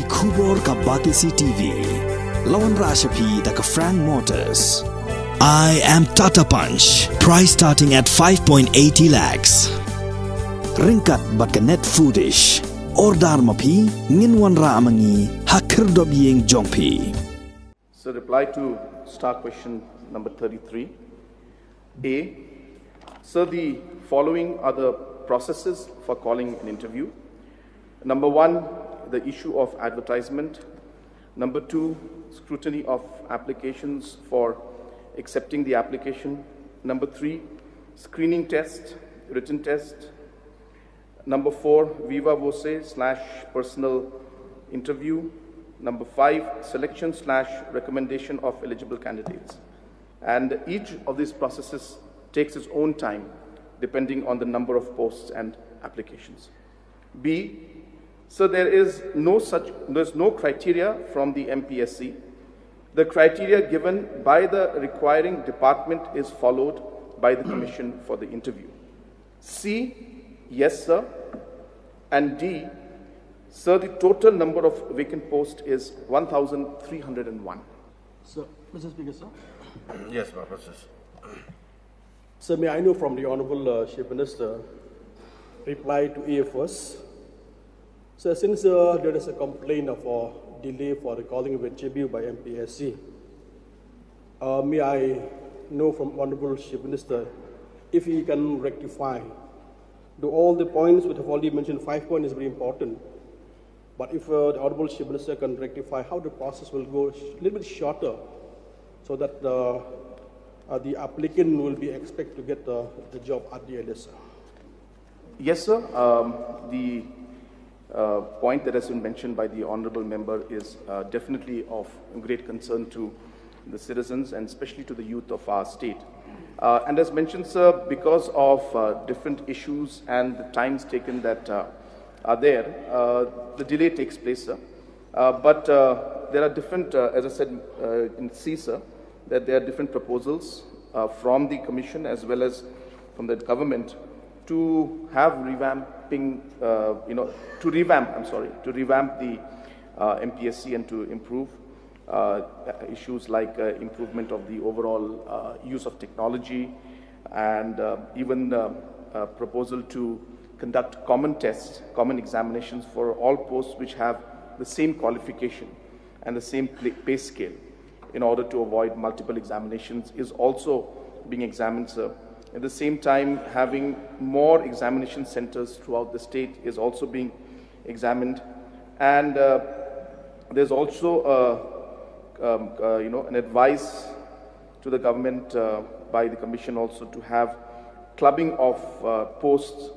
Kubor ka Batisi TV. Lawan Rashapi da ka Frank Motors. I am Tata Punch. Price starting at 5.80 lakhs. Ringkat bat ka net foodish. Ordar mapi nginwan ra amangi hakir dobyeng jongpi. So reply to star question number 33. A. So the following are the processes for calling an interview. Number 1, the issue of advertisement. Number 2, scrutiny of applications for accepting the application. Number 3, screening test, written test. Number 4, viva voce / personal interview. Number 5, selection / recommendation of eligible candidates. And each of these processes takes its own time depending on the number of posts and applications. B, so there's no criteria from the Mpsc. The criteria given by the requiring department is followed by the commission for the interview. C, yes sir. And D, sir, the total number of vacant posts is 1,301. Sir, Mr. Speaker, sir. Yes, Professor. Sir, may I know from the Honorable Chief Minister, reply to A first. Sir, since there is a complaint of a delay for the calling of a debut by Mpsc, may I know from Honorable Chief Minister if he can rectify do all the points which have already mentioned. 5 points is very important, but if the Honorable Chief Minister can rectify how the process will go a little bit shorter, so that the applicant will be expected to get the job at the earliest. Yes, sir. The point that has been mentioned by the honourable member is definitely of great concern to the citizens and especially to the youth of our state. And as mentioned, sir, because of different issues and the times taken that are there, the delay takes place, sir. But there are different, as I said in C, sir, that there are different proposals from the commission as well as from the government to have revamping, to revamp the Mpsc and to improve issues like improvement of the overall use of technology and even proposal to conduct common tests, common examinations for all posts which have the same qualification and the same pay scale in order to avoid multiple examinations is also being examined, sir. At the same time, having more examination centers throughout the state is also being examined. And there's also an advice to the government by the commission also to have clubbing of posts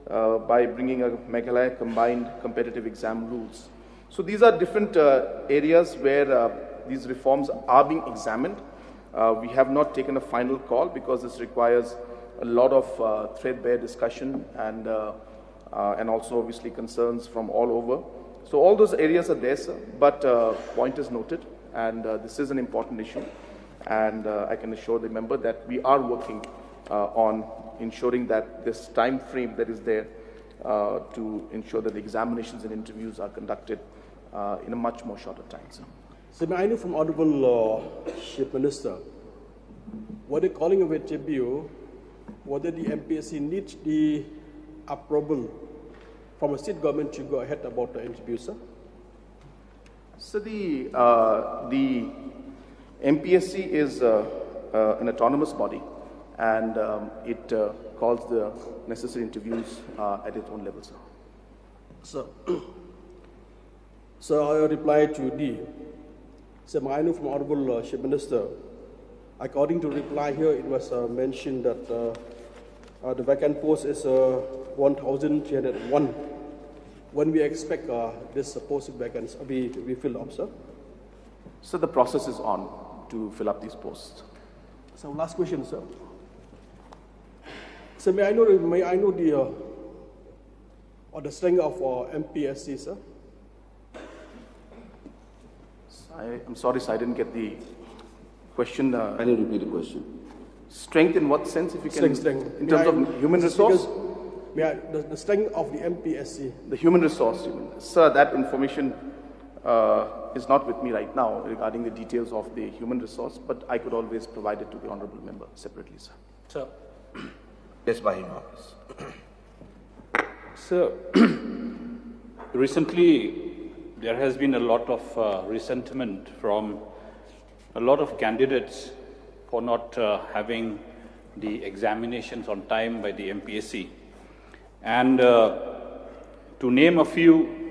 by bringing a Meghalaya combined competitive exam rules. So these are different areas where these reforms are being examined. We have not taken a final call because this requires a lot of threadbare discussion and also obviously concerns from all over. So all those areas are there, sir, but point is noted, and this is an important issue. And I can assure the member that we are working on ensuring that this time frame that is there to ensure that the examinations and interviews are conducted in a much more shorter time, sir. So may I know from Honorable Chief Minister, whether calling of a debut, whether the Mpsc needs the approval from a state government to go ahead about the interview, sir? So the Mpsc is an autonomous body, and it calls the necessary interviews at its own level, sir. So I reply to D. So I know from Honorable Chief Minister, according to reply here, it was mentioned that the vacant post is 1,301. When we expect this post vacancy be filled up, sir? So the process is on to fill up these posts. So last question, sir. So may I know the strength of Mpsc, sir? I'm sorry, sir, I didn't get the question. Can you repeat the question? Strength in what sense, if you can? Strength. In terms of human resource? The strength of the Mpsc. The human resource, you mean. Sir, that information is not with me right now regarding the details of the human resource, but I could always provide it to the honorable member separately, sir. Sir. Yes, Bahima. Sir, recently there has been a lot of resentment from a lot of candidates for not having the examinations on time by the Mpsc. And to name a few,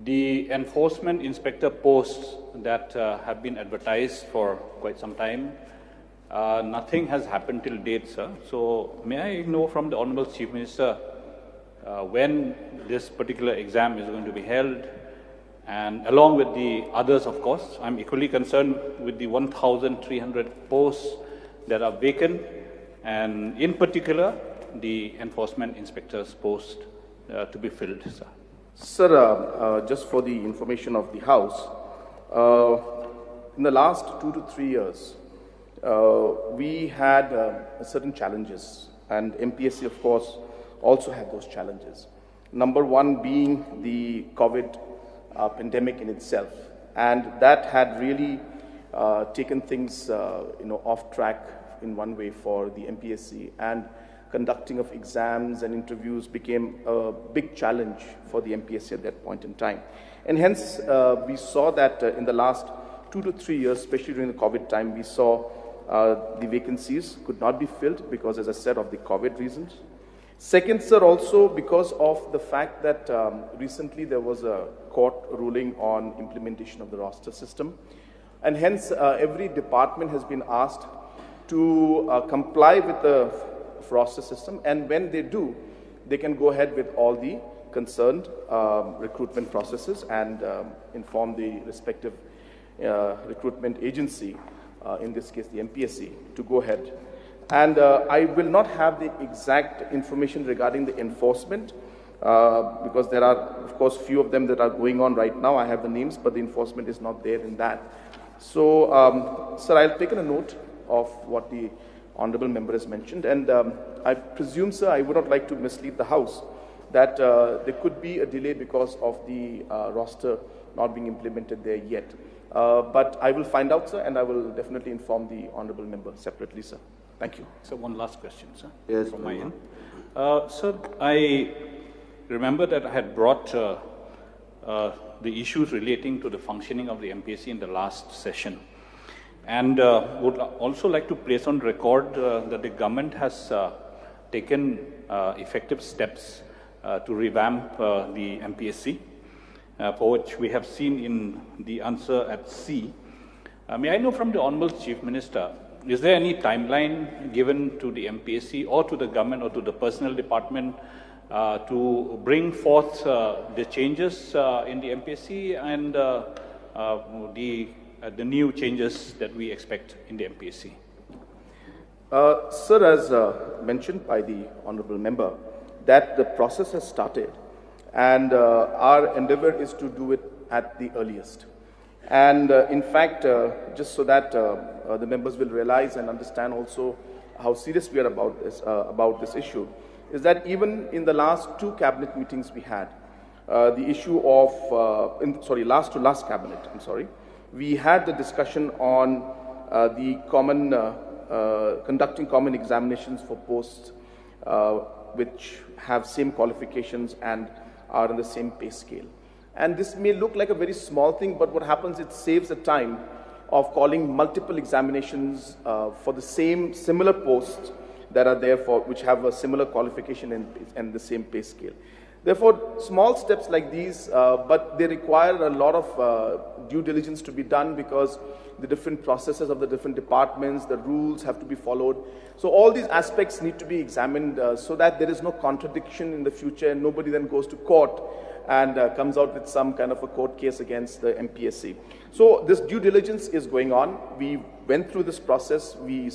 the enforcement inspector posts that have been advertised for quite some time, nothing has happened till date, sir. So may I know from the Honorable Chief Minister when this particular exam is going to be held, and along with the others, of course. I'm equally concerned with the 1,300 posts that are vacant, and in particular, the enforcement inspector's post to be filled, sir. Sir, just for the information of the House, in the last 2 to 3 years, we had certain challenges, and Mpsc, of course, also had those challenges. Number one being the COVID pandemic in itself, and that had really taken things off track in one way for the Mpsc, and conducting of exams and interviews became a big challenge for the Mpsc at that point in time. And hence, we saw that in the last 2 to 3 years, especially during the COVID time, we saw the vacancies could not be filled because, as I said, of the COVID reasons. Second, sir, also because of the fact that recently there was a court ruling on implementation of the roster system, and hence every department has been asked to comply with the roster system, and when they do, they can go ahead with all the concerned recruitment processes and inform the respective recruitment agency, in this case the Mpsc, to go ahead. And I will not have the exact information regarding the enforcement because there are, of course, few of them that are going on right now. I have the names, but the enforcement is not there in that. So, sir, I'll take a note of what the honorable member has mentioned, and I presume, sir, I would not like to mislead the House that there could be a delay because of the roster not being implemented there yet. But I will find out, sir, and I will definitely inform the honorable member separately, sir. Thank you. So one last question, sir, yes, from my end. Sir, I remember that I had brought the issues relating to the functioning of the Mpsc in the last session. And would also like to place on record that the government has taken effective steps to revamp the Mpsc, for which we have seen in the answer at C. May I know from the Honorable Chief Minister, is there any timeline given to the Mpsc or to the government or to the personnel department to bring forth the changes in the Mpsc and the new changes that we expect in the Mpsc? Sir, as mentioned by the honorable member, that the process has started, and our endeavor is to do it at the earliest. And in fact, just so that the members will realize and understand also how serious we are about this issue, is that even in the last 2 cabinet meetings we had, the issue of, last to last cabinet, we had the discussion on the common, conducting common examinations for posts which have same qualifications and are on the same pay scale. And this may look like a very small thing, but what happens, it saves the time of calling multiple examinations for the similar posts that are there for, which have a similar qualification and the same pay scale. Therefore, small steps like these, but they require a lot of due diligence to be done because the different processes of the different departments, the rules have to be followed. So all these aspects need to be examined so that there is no contradiction in the future and nobody then goes to court and comes out with some kind of a court case against the Mpsc. So this due diligence is going on. We went through this process. We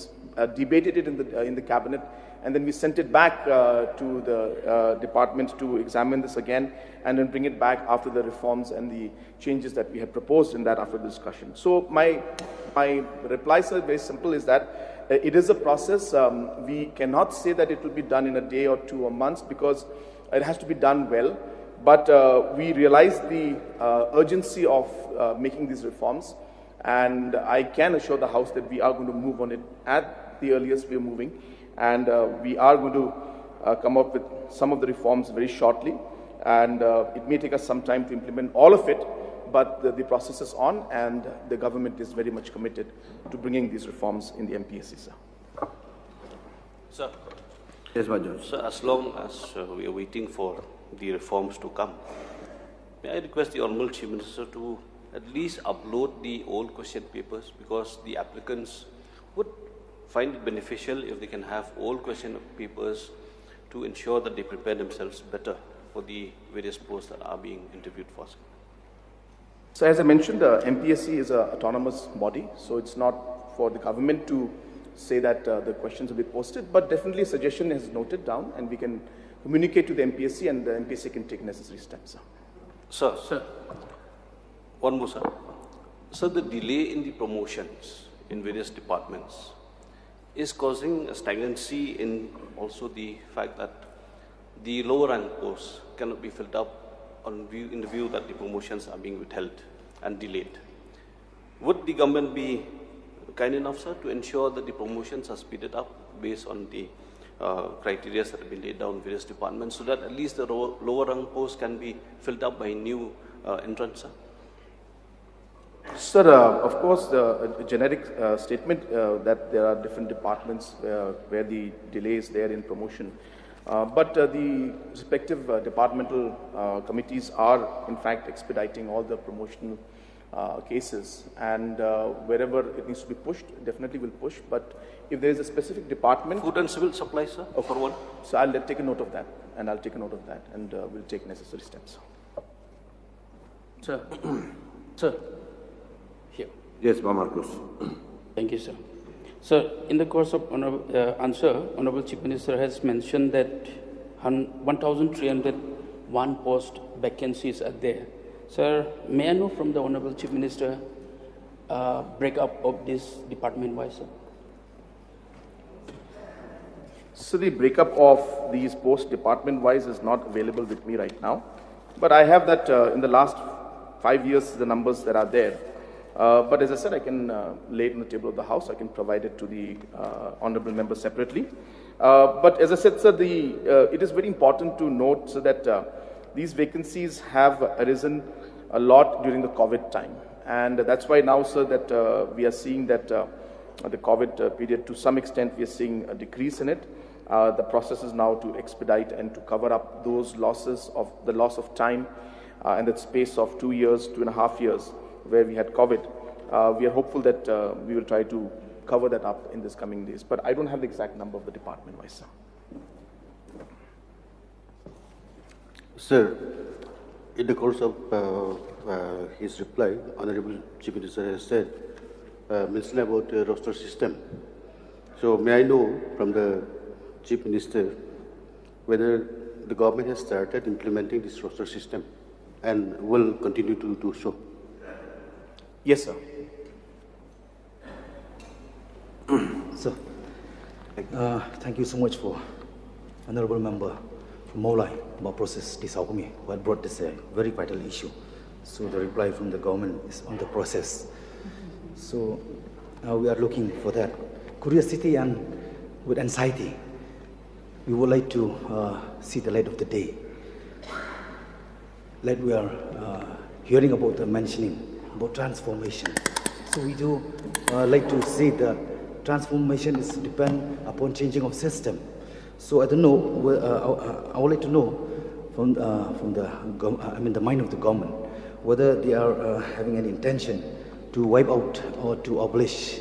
debated it in the cabinet, and then we sent it back to the department to examine this again and then bring it back after the reforms and the changes that we had proposed in that after the discussion. So my reply, sir, very simple, is that it is a process. We cannot say that it will be done in a day or 2 or months because it has to be done well. But we realize the urgency of making these reforms, and I can assure the House that we are going to move on it at the earliest we are moving, and we are going to come up with some of the reforms very shortly, and it may take us some time to implement all of it, but the process is on, and the government is very much committed to bringing these reforms in the MPSC, sir. Sir. Yes, Major. So as long as we are waiting for the reforms to come, may I request the Honourable Chief Minister to at least upload the old question papers, because the applicants would find it beneficial if they can have old question papers to ensure that they prepare themselves better for the various posts that are being interviewed for. So as I mentioned, MPSC is an autonomous body, so it's not for the government to say that the questions will be posted, but definitely a suggestion is noted down, and we can communicate to the MPSC, and the MPSC can take necessary steps. Sir. One more, sir. Sir, the delay in the promotions in various departments is causing a stagnancy in also the fact that the lower rank posts cannot be filled up in the view that the promotions are being withheld and delayed. Would the government be kind enough, sir, to ensure that the promotions are speeded up based on the criteria that have been laid down in various departments, so that at least the lower rank posts can be filled up by new entrants, sir? Sir, of course, a generic statement that there are different departments where the delay is there in promotion. But the respective departmental committees are, in fact, expediting all the promotional cases, and wherever it needs to be pushed, definitely will push. But if there is a specific department... Food and civil supplies, sir, for one. So I'll take a note of that, and we'll take necessary steps. Sir. Sir. Here. Yes, Marcus. Thank you, sir. Sir, in the course of answer, Honorable Chief Minister has mentioned that 1,301 post vacancies are there. Sir, may I know from the Honorable Chief Minister breakup of this department-wise, sir? So the breakup of these posts department-wise is not available with me right now, but I have that in the last 5 years, the numbers that are there. But as I said, I can lay it on the table of the House. I can provide it to the honourable member separately. But as I said, sir, it is very important to note, so that these vacancies have arisen a lot during the COVID time. And that's why now, sir, that we are seeing that the COVID period, to some extent, we are seeing a decrease in it. The process is now to expedite and to cover up those losses of the loss of time and that space of 2 years, 2.5 years, where we had COVID. We are hopeful that we will try to cover that up in this coming days. But I don't have the exact number of the department-wise, sir. Sir, in the course of his reply, Honorable Chief Minister has said, mentioned about the roster system. So may I know from the Chief Minister whether the government has started implementing this roster system and will continue to do so? Yes, sir. Sir, thank you so much for Honorable Member from Maulai about process Tisaukumi, who had brought this very vital issue. So the reply from the government is on the process. So we are looking for that. Curiosity and with anxiety, we would like to see the light of the day. Like we are hearing about the mentioning about transformation. So we do like to see the transformation is depend upon changing of system. So I don't know. I would like to know from the mind of the government whether they are having an intention to wipe out or to abolish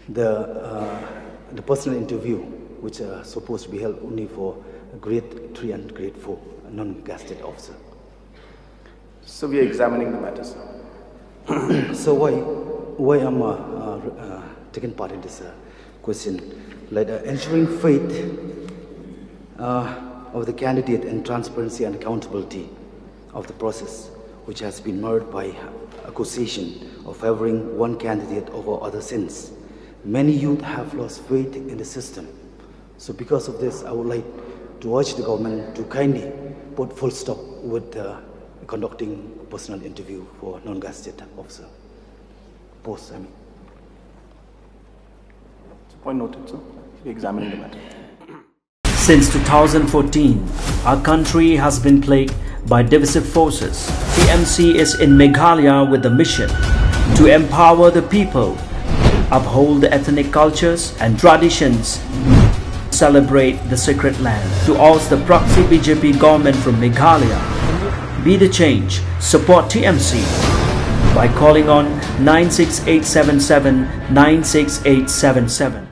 the personal interview, which are supposed to be held only for grade 3 and grade 4 non-gazetted officer. So we are examining the matter, sir. So why I'm taking part in this question? Like ensuring faith of the candidate and transparency and accountability of the process, which has been marred by accusation of favoring one candidate over other since. Many youth have lost faith in the system. So because of this, I would like to urge the government to kindly put full stop with conducting personal interview for non-gazetted officer post. Point noted, sir. We're examining the matter. Since 2014, our country has been plagued by divisive forces. TMC is in Meghalaya with the mission to empower the people, uphold the ethnic cultures and traditions, celebrate the sacred land. To oust the proxy BJP government from Meghalaya, be the change, support TMC by calling on 96877 96877.